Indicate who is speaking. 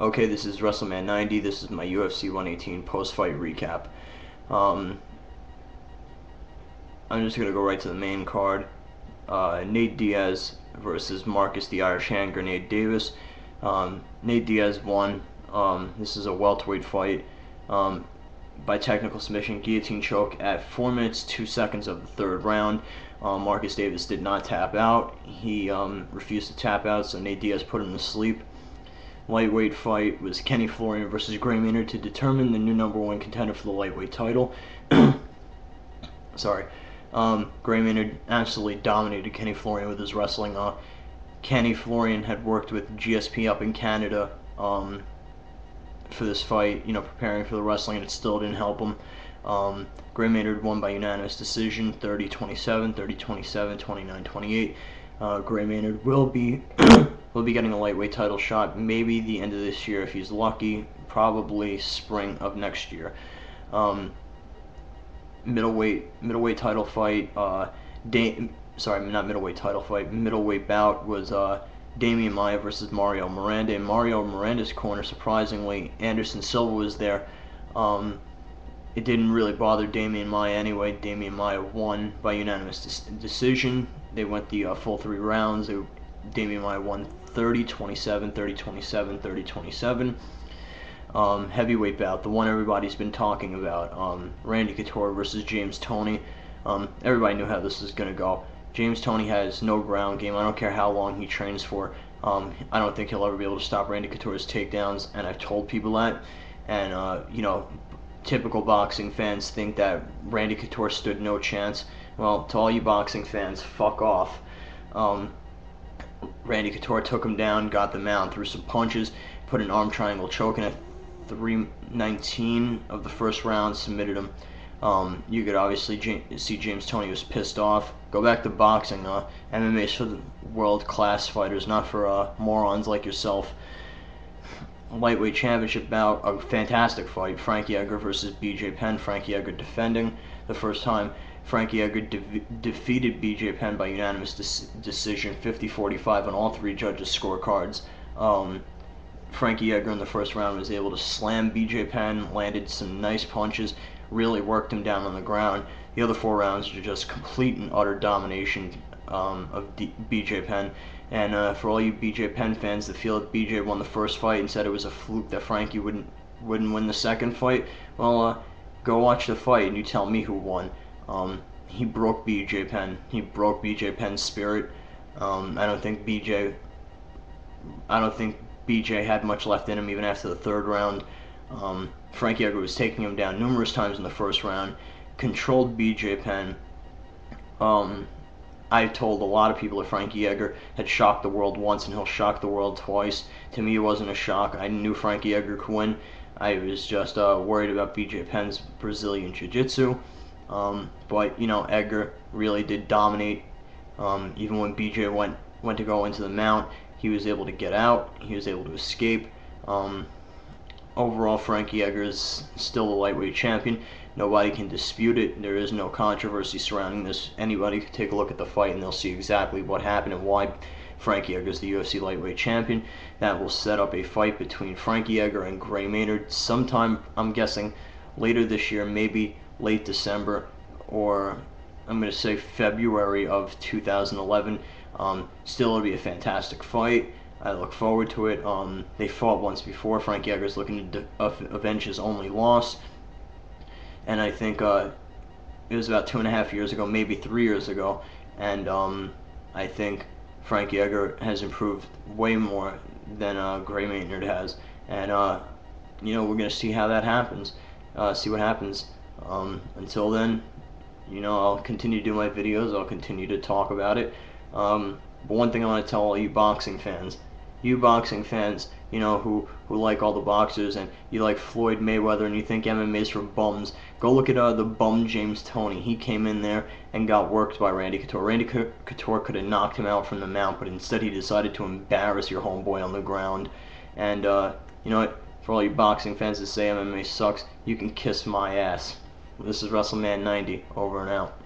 Speaker 1: Okay, this is WrestleMan 90. This is my UFC 118 post-fight recap. I'm just gonna go right to the main card. Nate Diaz versus Marcus the Irish Hand Grenade Davis. Nate Diaz won. This is a welterweight fight by technical submission guillotine choke at 4 minutes 2 seconds of the third round. Marcus Davis did not tap out. He refused to tap out, so Nate Diaz put him to sleep. Lightweight fight was Kenny Florian versus Gray Maynard to determine the new #1 contender for the lightweight title. Sorry. Gray Maynard absolutely dominated Kenny Florian with his wrestling. Kenny Florian had worked with GSP up in Canada for this fight, preparing for the wrestling, and it still didn't help him. Gray Maynard won by unanimous decision, 30-27, 30-27, 29-28. Gray Maynard will be getting a lightweight title shot, maybe the end of this year if he's lucky, probably spring of next year. Middleweight title fight. Middleweight bout was Damian Maia versus Mario Miranda. In Mario Miranda's corner, surprisingly, Anderson Silva was there. It didn't really bother Damian Maia anyway. Damian Maia won by unanimous decision. They went the full 3 rounds. Damian Maia won 30-27, 30-27, 30-27. Heavyweight bout, the one everybody's been talking about, Randy Couture versus James Toney. Everybody knew how this was going to go. James Toney has no ground game. I don't care how long he trains for. I don't think he'll ever be able to stop Randy Couture's takedowns, and I've told people that. And, typical boxing fans think that Randy Couture stood no chance. Well, to all you boxing fans, fuck off. Randy Couture took him down, got the mount, threw some punches, put an arm triangle choke in at 3:19 of the first round, submitted him. You could obviously see James Toney was pissed off. Go back to boxing. MMA is for the world-class fighters, not for morons like yourself. Lightweight championship bout, a fantastic fight. Frankie Edgar versus BJ Penn. Frankie Edgar defending the first time. Frankie Edgar defeated BJ Penn by unanimous decision, 50-45 on all 3 judges' scorecards. Frankie Edgar in the first round was able to slam BJ Penn, landed some nice punches, really worked him down on the ground. The other 4 rounds were just complete and utter domination of BJ Penn. And for all you BJ Penn fans that feel that BJ won the first fight and said it was a fluke that Frankie wouldn't win the second fight, well, go watch the fight and you tell me who won. He broke BJ Penn. He broke BJ Penn's spirit. I don't think BJ had much left in him even after the 3rd round. Frankie Edgar was taking him down numerous times in the first round, controlled BJ Penn. I told a lot of people that Frankie Edgar had shocked the world once and he'll shock the world twice. To me, it wasn't a shock. I knew Frankie Edgar could win. I was just worried about BJ Penn's Brazilian Jiu-Jitsu. But, Edgar really did dominate. Even when BJ went to go into the mount, he was able to get out. He was able to escape. Overall, Frankie Edgar is still the lightweight champion. Nobody can dispute it. There is no controversy surrounding this. Anybody can take a look at the fight and they'll see exactly what happened and why Frankie Edgar is the UFC lightweight champion. That will set up a fight between Frankie Edgar and Gray Maynard sometime, I'm guessing, later this year, maybe late December, or I'm going to say February of 2011. Still, it'll be a fantastic fight. I look forward to it. They fought once before. Frankie Edgar's looking to avenge his only loss. And I think it was about 2.5 years ago, maybe 3 years ago. And I think Frankie Edgar has improved way more than Gray Maynard has. And, we're going to see how that happens. See what happens. Until then, I'll continue to do my videos. I'll continue to talk about it. But one thing I want to tell all you boxing fans, who like all the boxers and you like Floyd Mayweather and you think MMA is for bums, go look at the bum James Toney. He came in there and got worked by Randy Couture. Randy Couture could have knocked him out from the mount, but instead he decided to embarrass your homeboy on the ground. And you know what? For all you boxing fans that say MMA sucks, you can kiss my ass. This is WrestleMan 90. Over and out.